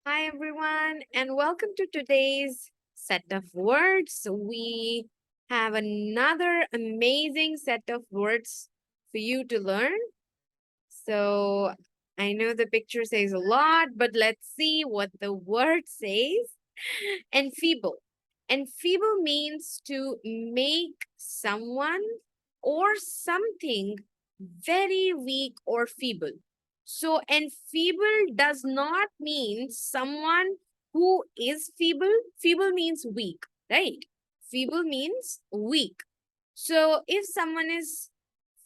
Hi, everyone, and welcome to today's set of words. We have another amazing set of words for you to learn. So, I know the picture says a lot, but let's see what the word says. Enfeeble. Enfeeble means to make someone or something very weak or feeble. So, enfeeble does not mean someone who is feeble. Feeble means weak, right? Feeble means weak. So, if someone is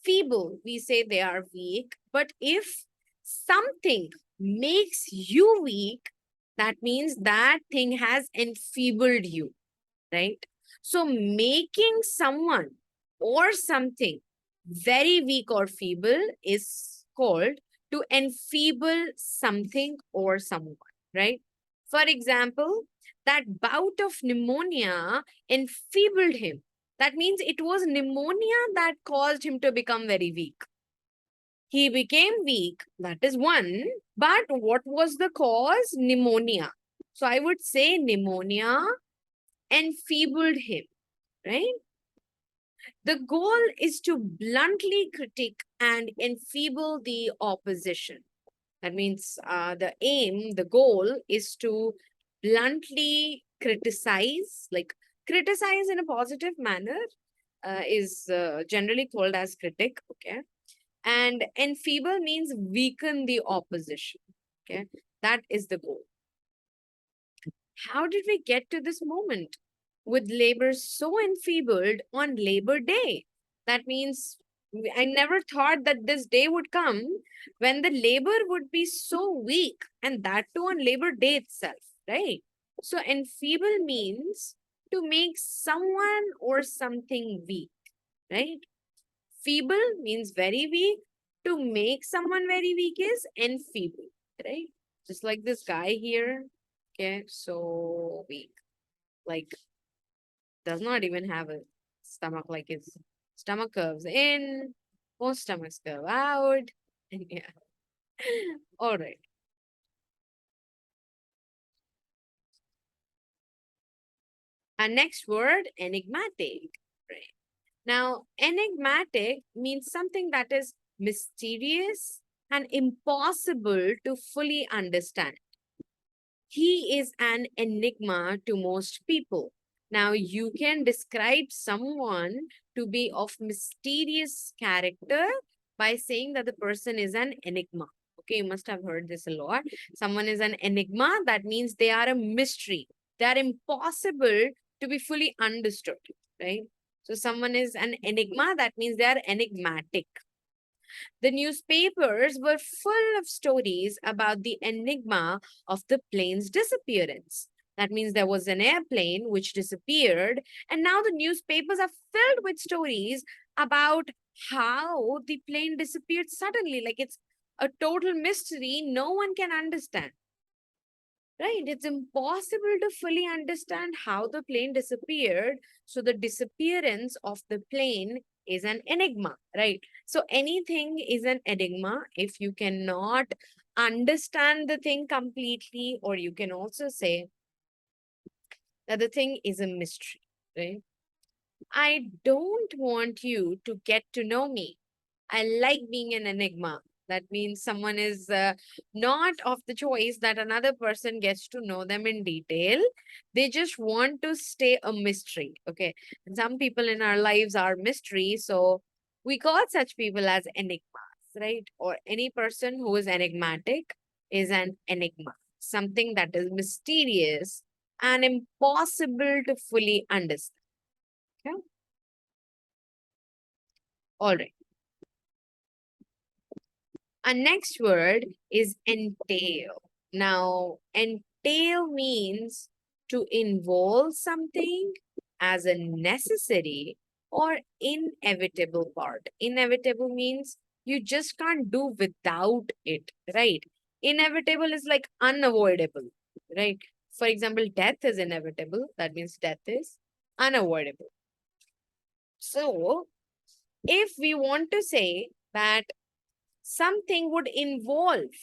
feeble, we say they are weak. But if something makes you weak, that means that thing has enfeebled you, right? So making someone or something very weak or feeble is called to enfeeble something or someone, right? For example, that bout of pneumonia enfeebled him. That means it was pneumonia that caused him to become very weak. He became weak, that is one. But what was the cause? Pneumonia. So I would say pneumonia enfeebled him, right? The goal is to bluntly critique and enfeeble the opposition. That means the goal is to bluntly criticize, like criticize in a positive manner is generally called as critic, okay? And enfeeble means weaken the opposition, okay? That is the goal. How did we get to this moment with labor so enfeebled on Labor Day? That means I never thought that this day would come when the labor would be so weak, and that too on Labor Day itself, right? So, enfeeble means to make someone or something weak, right? Feeble means very weak. To make someone very weak is enfeeble, right? Just like this guy here. Okay, so weak. Like, does not even have a stomach, like his stomach curves in, most stomachs curve out. And yeah. All right. Our next word, enigmatic. Right. Now, enigmatic means something that is mysterious and impossible to fully understand. He is an enigma to most people. Now, you can describe someone to be of mysterious character by saying that the person is an enigma. Okay, you must have heard this a lot. Someone is an enigma, that means they are a mystery. They are impossible to be fully understood, right? So, someone is an enigma, that means they are enigmatic. The newspapers were full of stories about the enigma of the plane's disappearance. That means there was an airplane which disappeared, and now the newspapers are filled with stories about how the plane disappeared suddenly. Like it's a total mystery, no one can understand. Right? It's impossible to fully understand how the plane disappeared. So the disappearance of the plane is an enigma, right? So anything is an enigma if you cannot understand the thing completely, or you can also say that the thing is a mystery, right? I don't want you to get to know me. I like being an enigma. That means someone is not of the choice that another person gets to know them in detail. They just want to stay a mystery. Okay. And some people in our lives are mystery. So we call such people as enigmas, right? Or any person who is enigmatic is an enigma, something that is mysterious and impossible to fully understand. Okay. All right. Our next word is entail. Now, entail means to involve something as a necessary or inevitable part. Inevitable means you just can't do without it, right? Inevitable is like unavoidable, right? For example, death is inevitable. That means death is unavoidable. So, if we want to say that something would involve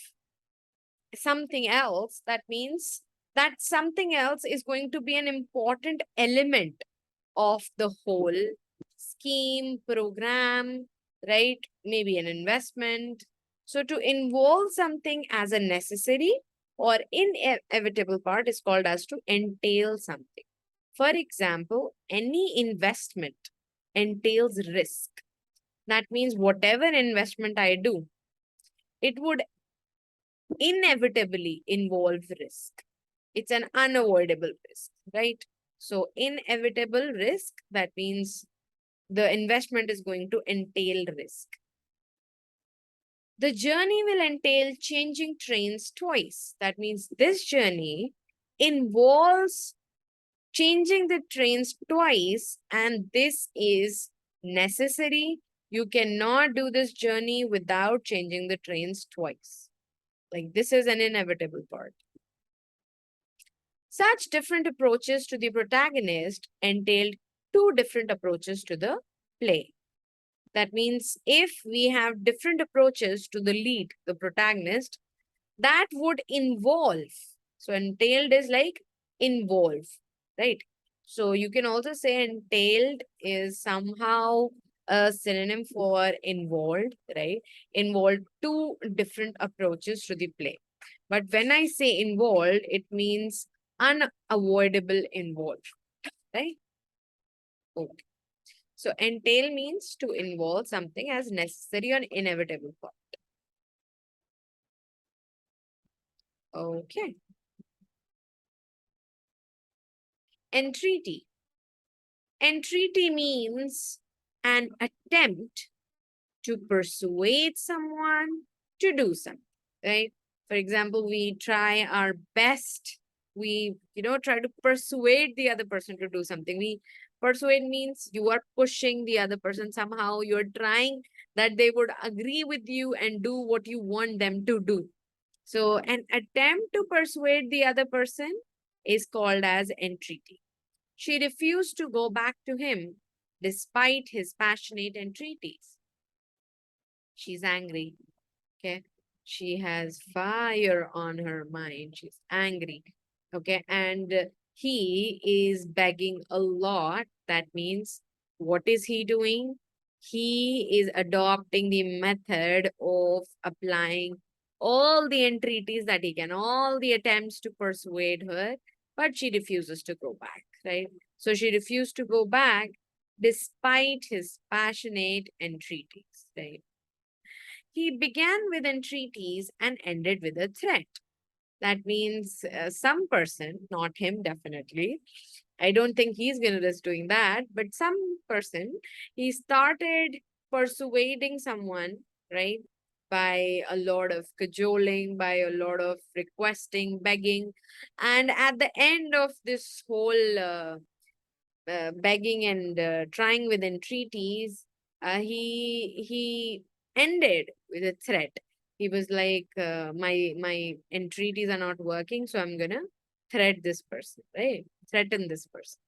something else, that means that something else is going to be an important element of the whole scheme, program, right? Maybe an investment. So to involve something as a necessary or inevitable part is called as to entail something. For example, any investment entails risk. That means whatever investment I do, it would inevitably involve risk. It's an unavoidable risk, right? So inevitable risk, that means the investment is going to entail risk. The journey will entail changing trains twice. That means this journey involves changing the trains twice, and this is necessary. You cannot do this journey without changing the trains twice. Like, this is an inevitable part. Such different approaches to the protagonist entailed two different approaches to the play. That means if we have different approaches to the lead, the protagonist, that would involve. So entailed is like involve, right? So you can also say entailed is somehow a synonym for involved, right? Involved two different approaches to the play. But when I say involved, it means unavoidable involved, right? Okay. So entail means to involve something as necessary or inevitable part. Okay. Entreaty. Entreaty means an attempt to persuade someone to do something, right? For example, we try our best. We, try to persuade the other person to do something. Persuade means you are pushing the other person somehow. You're trying that they would agree with you and do what you want them to do. So an attempt to persuade the other person is called as entreaty. She refused to go back to him despite his passionate entreaties. She's angry. Okay. She has fire on her mind. She's angry. Okay. And he is begging a lot. That means, what is he doing? He is adopting the method of applying all the entreaties that he can, all the attempts to persuade her, but she refuses to go back, right? So she refused to go back despite his passionate entreaties, right? He began with entreaties and ended with a threat. That means some person, not him, definitely. I don't think he's going to risk doing that, but some person, he started persuading someone, right? By a lot of cajoling, by a lot of requesting, begging. And at the end of this whole begging and trying with entreaties, he ended with a threat. He was like, my entreaties are not working, so I'm gonna threat this person, right? Threaten this person.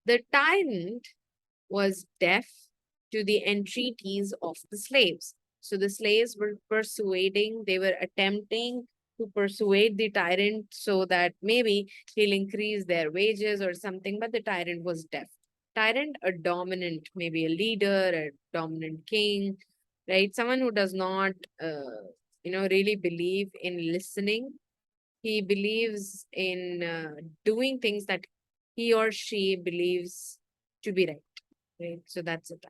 The tyrant was deaf to the entreaties of the slaves. So the slaves were persuading, they were attempting to persuade the tyrant so that maybe he'll increase their wages or something, but the tyrant was deaf. Tyrant, a dominant, maybe a leader, a dominant king, right? Someone who does not, really believe in listening. He believes in doing things that he or she believes to be right. Right. So that's it.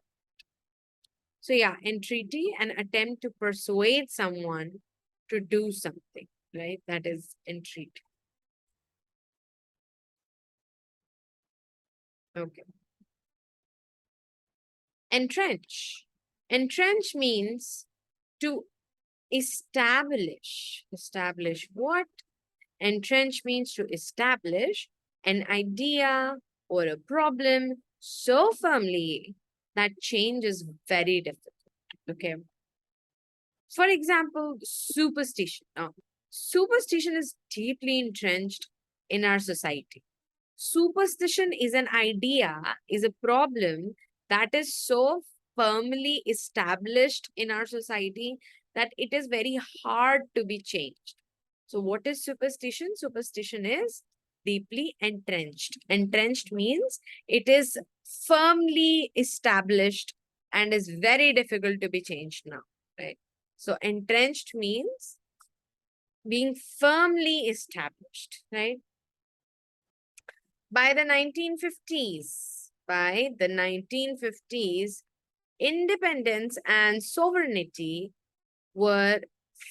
So yeah, entreaty, an attempt to persuade someone to do something, right? That is entreaty. Okay. Entrench. Entrench means to establish. Establish what? Entrench means to establish an idea or a problem so firmly that change is very difficult. Okay. For example, superstition. Now, superstition is deeply entrenched in our society. Superstition is an idea, is a problem that is so firmly established in our society that it is very hard to be changed. So what is superstition? Superstition is deeply entrenched. Entrenched means it is firmly established and is very difficult to be changed now, right? So entrenched means being firmly established, right? By the 1950s, independence and sovereignty were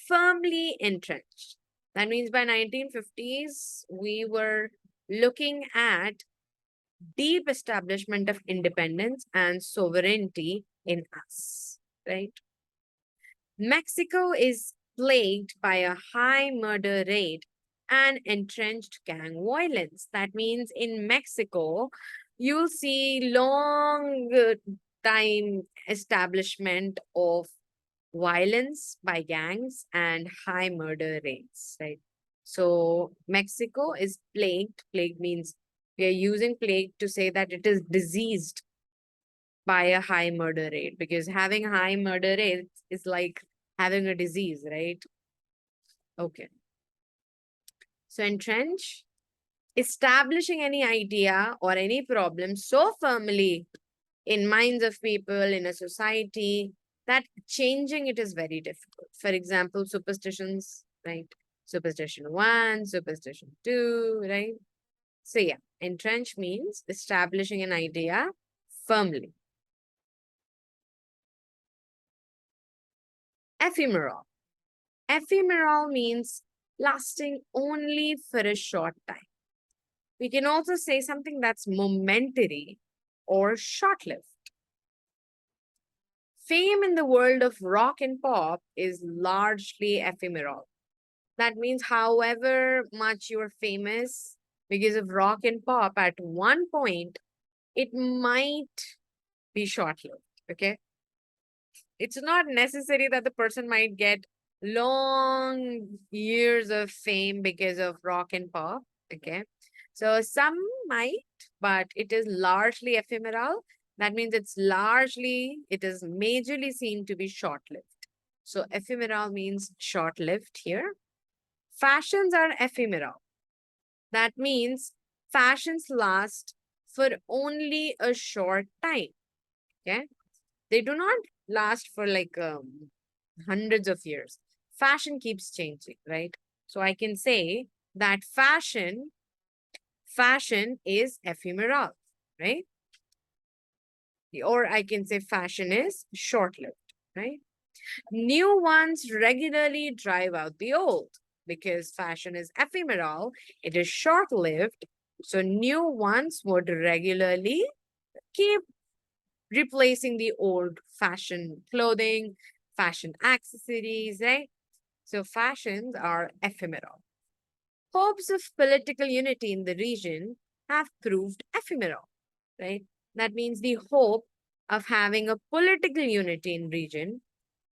firmly entrenched. That means by 1950s, we were looking at deep establishment of independence and sovereignty in us, right? Mexico is plagued by a high murder rate and entrenched gang violence. That means in Mexico, you'll see long time establishment of violence by gangs and high murder rates, right? So Mexico is plagued. Plague means we are using plague to say that it is diseased by a high murder rate, because having high murder rates is like having a disease, right? Okay. So entrench, establishing any idea or any problem so firmly in minds of people in a society that changing it is very difficult. For example, superstitions, right? Superstition 1, superstition 2, right? So yeah, entrench means establishing an idea firmly. Ephemeral. Ephemeral means lasting only for a short time. We can also say something that's momentary or short-lived. Fame in the world of rock and pop is largely ephemeral. That means however much you're famous because of rock and pop at one point, it might be short-lived, okay? It's not necessary that the person might get long years of fame because of rock and pop, okay? So some might, but it is largely ephemeral. That means it is majorly seen to be short-lived. So ephemeral means short-lived here. Fashions are ephemeral. That means fashions last for only a short time, okay? They do not last for like hundreds of years. Fashion keeps changing, right? So I can say that fashion is ephemeral, right? Or I can say fashion is short-lived, right? New ones regularly drive out the old because fashion is ephemeral, it is short-lived. So new ones would regularly keep replacing the old fashion clothing, fashion accessories, right? So fashions are ephemeral. Hopes of political unity in the region have proved ephemeral, right? That means the hope of having a political unity in region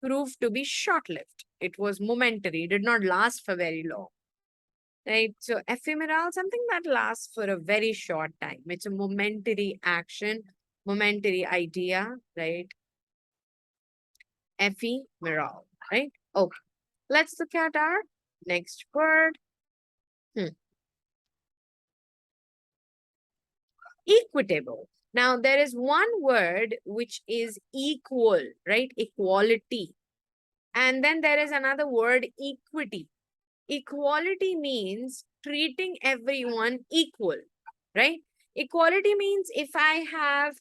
proved to be short-lived. It was momentary, did not last for very long, right? So ephemeral, something that lasts for a very short time. It's a momentary action, momentary idea, right? Ephemeral, right? Okay, let's look at our next word. Equitable. Now, there is one word which is equal, right? Equality. And then there is another word, equity. Equality means treating everyone equal, right? Equality means if I have,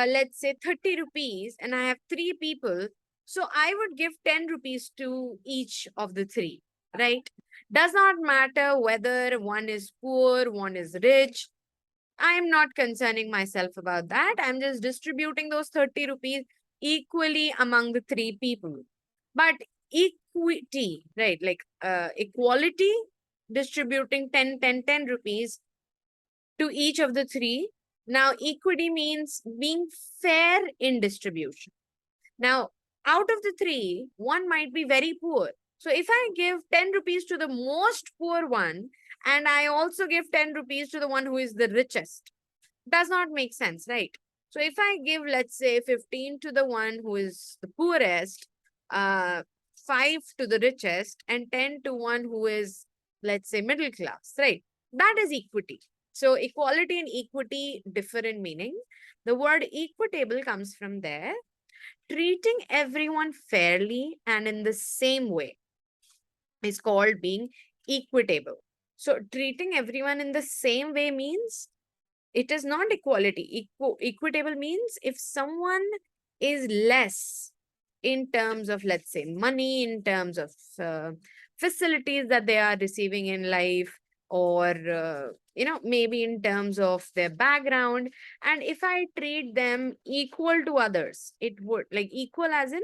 let's say, 30 rupees and I have three people, so I would give 10 rupees to each of the three, right? Does not matter whether one is poor, one is rich. I'm not concerning myself about that. I'm just distributing those 30 rupees equally among the three people. But equity, right? Like equality, distributing 10 rupees to each of the three. Now, equity means being fair in distribution. Now, out of the three, one might be very poor. So if I give 10 rupees to the most poor one, and I also give 10 rupees to the one who is the richest, does not make sense, right? So if I give, let's say, 15 to the one who is the poorest, uh, 5 to the richest and 10 to one who is, let's say, middle class, right? That is equity. So equality and equity differ in meaning. The word equitable comes from there. Treating everyone fairly and in the same way is called being equitable. So treating everyone in the same way means it is not equality. Equitable means if someone is less in terms of, let's say, money, in terms of facilities that they are receiving in life, or maybe in terms of their background, and if I treat them equal to others, it would, like, equal as in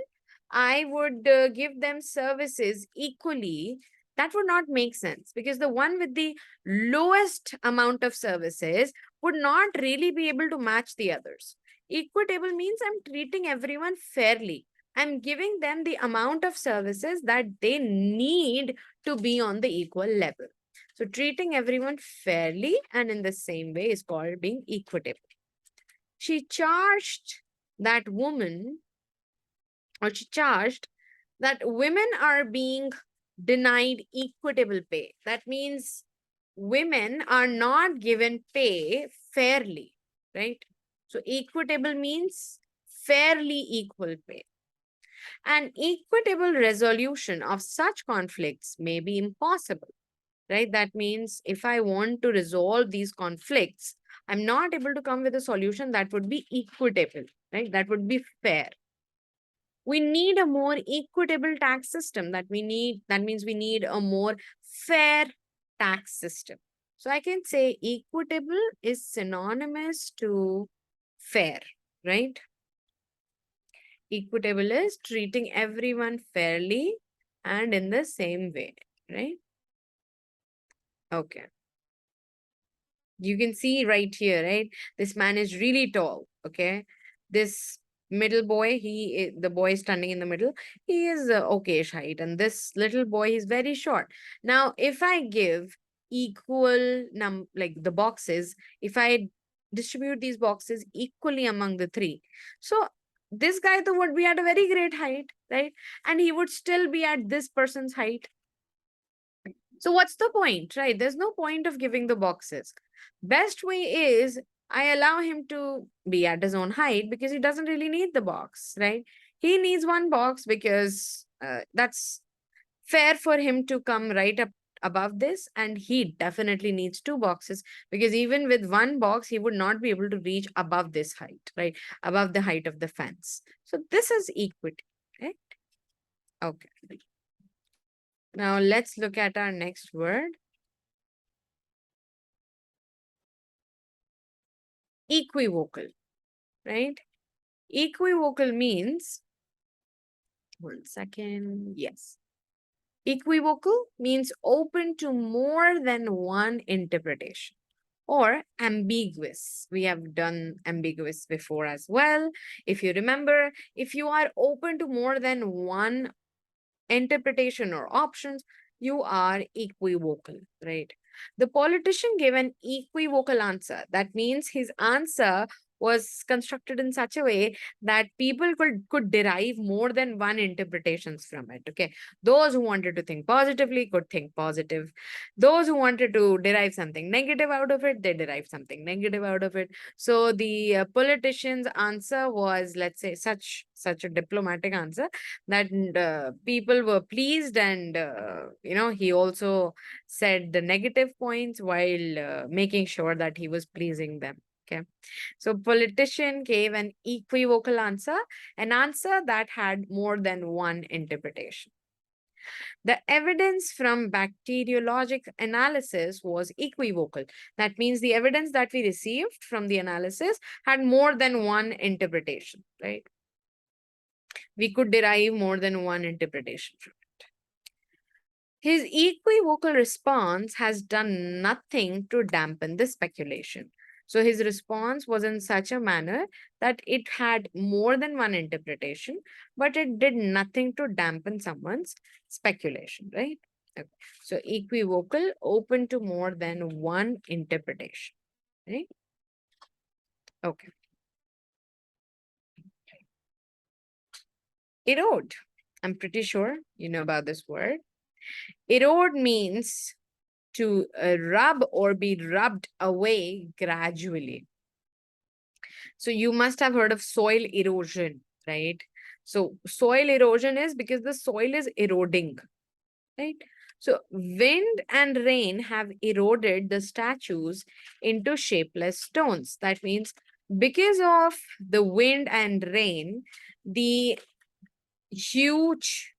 I would give them services equally. That would not make sense, because the one with the lowest amount of services would not really be able to match the others. Equitable means I'm treating everyone fairly. I'm giving them the amount of services that they need to be on the equal level. So treating everyone fairly and in the same way is called being equitable. She charged that woman, or she charged that women are being denied equitable pay. That means women are not given pay fairly, right? So equitable means fairly equal pay. An equitable resolution of such conflicts may be impossible, right? That means if I want to resolve these conflicts, I'm not able to come with a solution that would be equitable, right? That would be fair. We need a more equitable tax system. That means we need a more fair tax system. So I can say equitable is synonymous to fair, right? Equitable is treating everyone fairly and in the same way, right? Okay. You can see right here, right? This man is really tall, okay? This middle boy, the boy standing in the middle, he is okayish height, and this little boy is very short. Now, if I give equal like the boxes, if I distribute these boxes equally among the three, so this guy though would be at a very great height, right? And he would still be at this person's height. So what's the point, right? There's no point of giving the boxes. Best way is I allow him to be at his own height because he doesn't really need the box, right? He needs one box because that's fair for him to come right up above this, and he definitely needs two boxes because even with one box he would not be able to reach above this height, right? Above the height of the fence. So this is equity, right? Okay. Now let's look at our next word. Equivocal, right? Equivocal means, 1 second, yes. Equivocal means open to more than one interpretation, or ambiguous. We have done ambiguous before as well. If you remember, if you are open to more than one interpretation or options, you are equivocal, right? The politician gave an equivocal answer. That means his answer was constructed in such a way that people could derive more than one interpretations from it. Okay. Those who wanted to think positively could think positive. Those who wanted to derive something negative out of it, they derived something negative out of it. So the politician's answer was, let's say, such a diplomatic answer that people were pleased, and he also said the negative points while making sure that he was pleasing them. Okay, so politician gave an equivocal answer, an answer that had more than one interpretation. The evidence from bacteriologic analysis was equivocal. That means the evidence that we received from the analysis had more than one interpretation, right? We could derive more than one interpretation from it. His equivocal response has done nothing to dampen the speculation. So his response was in such a manner that it had more than one interpretation, but it did nothing to dampen someone's speculation, right? Okay. So equivocal, open to more than one interpretation, right? Okay. Erode. I'm pretty sure you know about this word. Erode means to rub or be rubbed away gradually. So you must have heard of soil erosion, right? So soil erosion is because the soil is eroding, right? So wind and rain have eroded the statues into shapeless stones. That means because of the wind and rain, the huge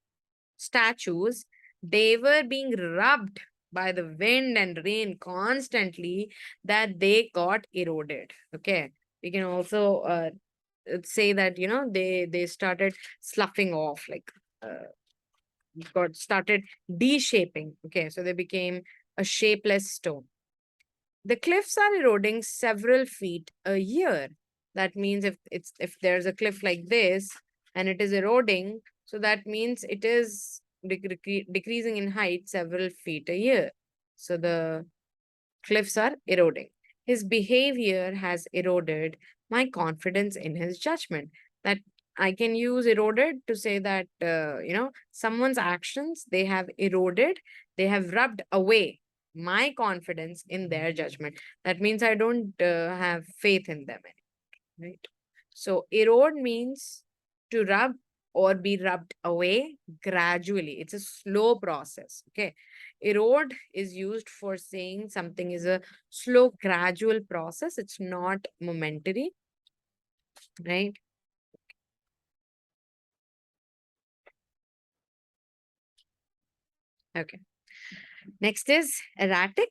statues, they were being rubbed by the wind and rain constantly, that they got eroded. Okay. We can also say that, they started sloughing off, like got started de-shaping. Okay, so they became a shapeless stone. The cliffs are eroding several feet a year. That means if there's a cliff like this and it is eroding, so that means it is decreasing in height several feet a year. So the cliffs are eroding. His behavior has eroded my confidence in his judgment. That I can use eroded to say that, someone's actions, they have eroded, they have rubbed away my confidence in their judgment. That means I don't have faith in them anymore, right? So erode means to rub or be rubbed away gradually. It's a slow process. Okay. Erode is used for saying something is a slow, gradual process. It's not momentary, right? Okay. Next is erratic.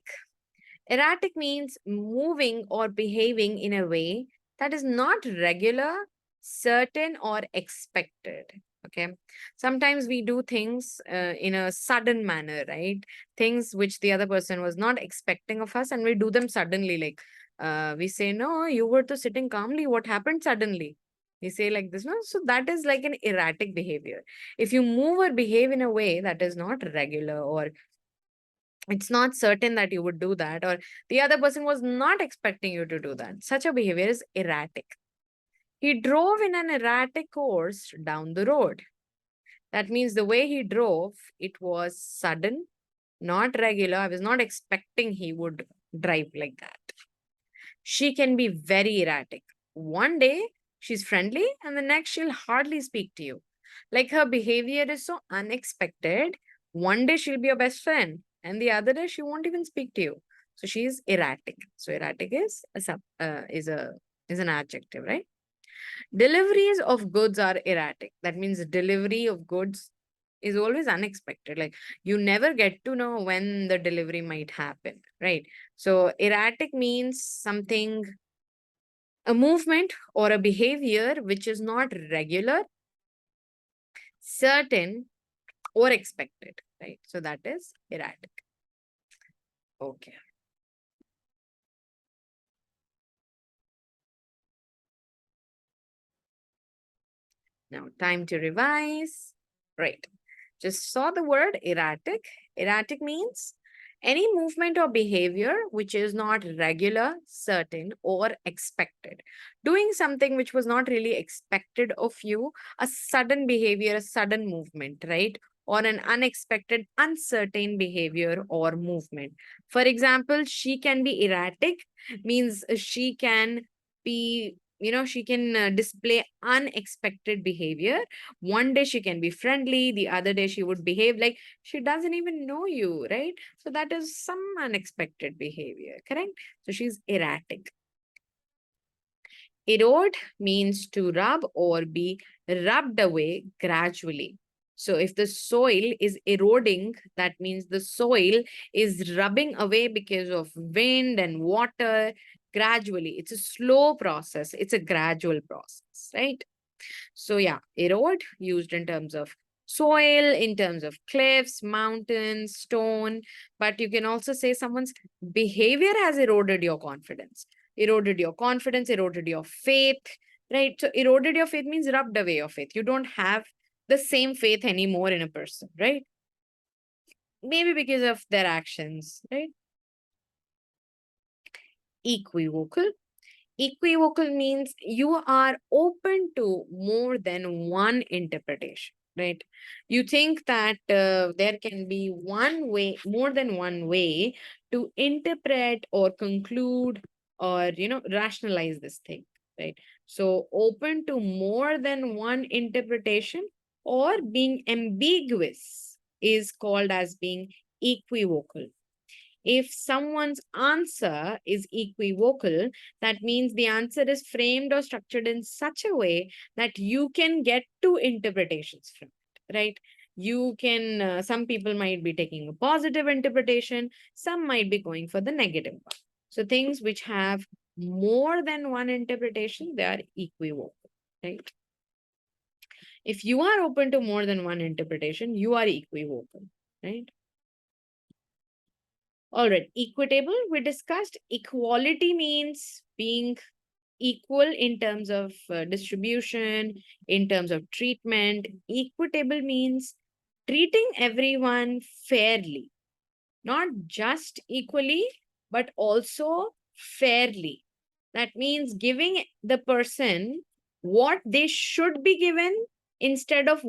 Erratic means moving or behaving in a way that is not regular, certain, or expected. Okay. Sometimes we do things in a sudden manner, right? Things which the other person was not expecting of us, and we do them suddenly. Like we say, no, you were to sitting calmly. What happened suddenly? We say like this, no? So that is like an erratic behavior. If you move or behave in a way that is not regular, or it's not certain that you would do that, or the other person was not expecting you to do that, such a behavior is erratic. He drove in an erratic course down the road. That means the way he drove, it was sudden, not regular. I was not expecting he would drive like that. She can be very erratic. One day she's friendly, and the next she'll hardly speak to you. Like, her behavior is so unexpected. One day she'll be your best friend, and the other day she won't even speak to you. So she's erratic. So erratic is is an adjective, right? Deliveries of goods are erratic. That means delivery of goods is always unexpected. Like, you never get to know when the delivery might happen, right? So erratic means something, a movement or a behavior which is not regular, certain, or expected, right? So that is erratic. Okay. Now, time to revise. Right. Just saw the word erratic. Erratic means any movement or behavior which is not regular, certain, or expected. Doing something which was not really expected of you, a sudden behavior, a sudden movement, right? Or an unexpected, uncertain behavior or movement. For example, she can be erratic, means she can be, she can display unexpected behavior. One day she can be friendly, the other day she would behave like she doesn't even know you, right? So that is some unexpected behavior, correct? So she's erratic. Erode means to rub or be rubbed away gradually. So if the soil is eroding, that means the soil is rubbing away because of wind and water gradually. It's a slow process, it's a gradual process, right? So yeah, erode used in terms of soil, in terms of cliffs, mountains, stone, but you can also say someone's behavior has eroded your confidence. Eroded your confidence, eroded your faith, right? So eroded your faith means rubbed away your faith. You don't have the same faith anymore in a person, right? Maybe because of their actions, right? Equivocal. Equivocal means you are open to more than one interpretation. right? You think that there can be one way, more than one way to interpret or conclude or, rationalize this thing, right? So open to more than one interpretation or being ambiguous is called as being equivocal. If someone's answer is equivocal, that means the answer is framed or structured in such a way that you can get two interpretations from it, right? You can, some people might be taking a positive interpretation, some might be going for the negative one. So things which have more than one interpretation, they are equivocal, right? If you are open to more than one interpretation, you are equivocal, right? All right, equitable, we discussed. Equality means being equal in terms of distribution, in terms of treatment. Equitable means treating everyone fairly, not just equally, but also fairly. That means giving the person what they should be given instead of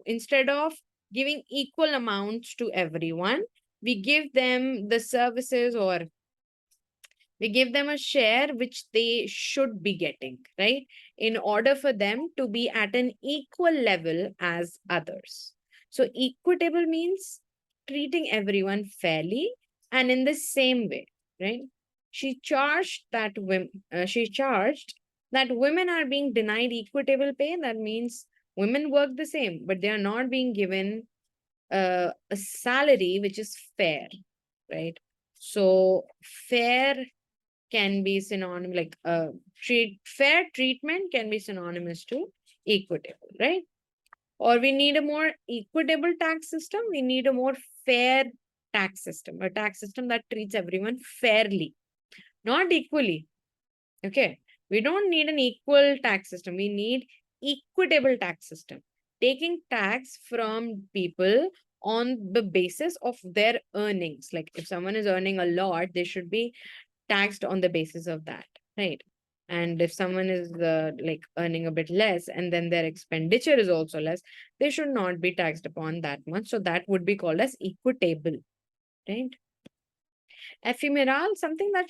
instead of giving equal amounts to everyone. We give them the services, or we give them a share which they should be getting, right? In order for them to be at an equal level as others. So, equitable means treating everyone fairly and in the same way, right? She charged that women are being denied equitable pay. That means women work the same, but they are not being given a salary which is fair, right? So, fair can be synonym, like fair treatment can be synonymous to equitable, right? Or we need a more equitable tax system, we need a more fair tax system, a tax system that treats everyone fairly, not equally. Okay, we don't need an equal tax system, we need equitable tax system, taking tax from people on the basis of their earnings. Like if someone is earning a lot, they should be taxed on the basis of that, right? And if someone is like earning a bit less and then their expenditure is also less, they should not be taxed upon that much. So that would be called as equitable, right? Ephemeral, something that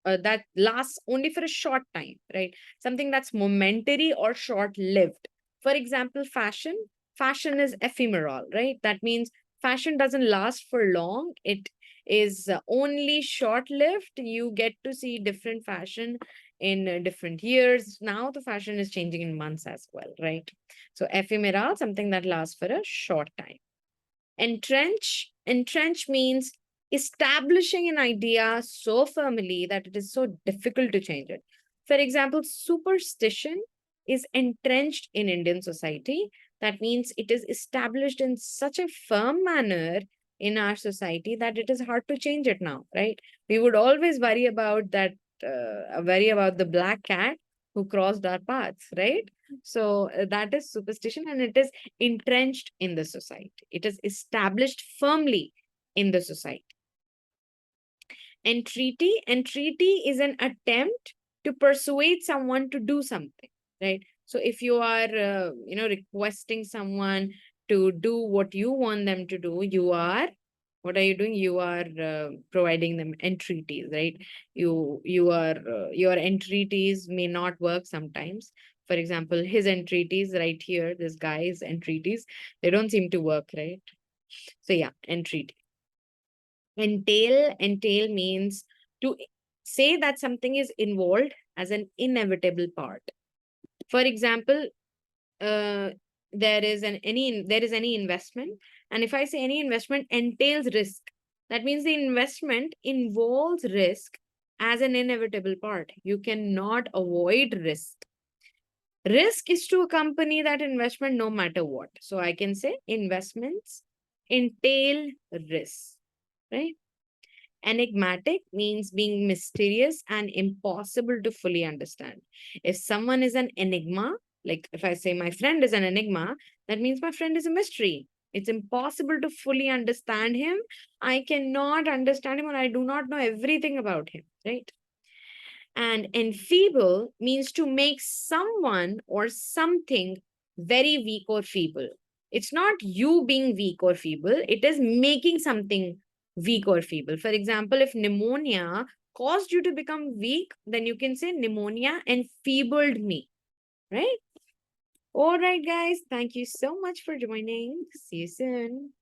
that lasts only for a short time, right? Something that's momentary or short lived. For example, fashion is ephemeral, right? That means fashion doesn't last for long, it is only short lived. You get to see different fashion in different years. Now the fashion is changing in months as well, right? So ephemeral, something that lasts for a short time. Entrench means establishing an idea so firmly that it is so difficult to change it. For example, superstition is entrenched in Indian society. That means it is established in such a firm manner in our society that it is hard to change it now, right? We would always worry about the black cat who crossed our paths, right? So that is superstition, and it is entrenched in the society. It is established firmly in the society. Entreaty is an attempt to persuade someone to do something, right? So if you are, requesting someone to do what you want them to do, what are you doing? You are providing them entreaties, right? Your entreaties may not work sometimes. For example, his entreaties right here, this guy's entreaties, they don't seem to work, right? So yeah, entreaty. Entail means to say that something is involved as an inevitable part. For example, uh, there is any investment, and if I say any investment entails risk, that means the investment involves risk as an inevitable part. You cannot avoid risk. Risk is to accompany that investment no matter what. So I can say investments entail risk, right? Enigmatic means being mysterious and impossible to fully understand. If someone is an enigma, like if I say my friend is an enigma, that means my friend is a mystery. It's impossible to fully understand him. I cannot understand him, or I do not know everything about him, right? And enfeeble means to make someone or something very weak or feeble. It's not you being weak or feeble, it is making something weak or feeble. For example, if pneumonia caused you to become weak, then you can say pneumonia enfeebled me, right? All right, guys, thank you so much for joining. See you soon.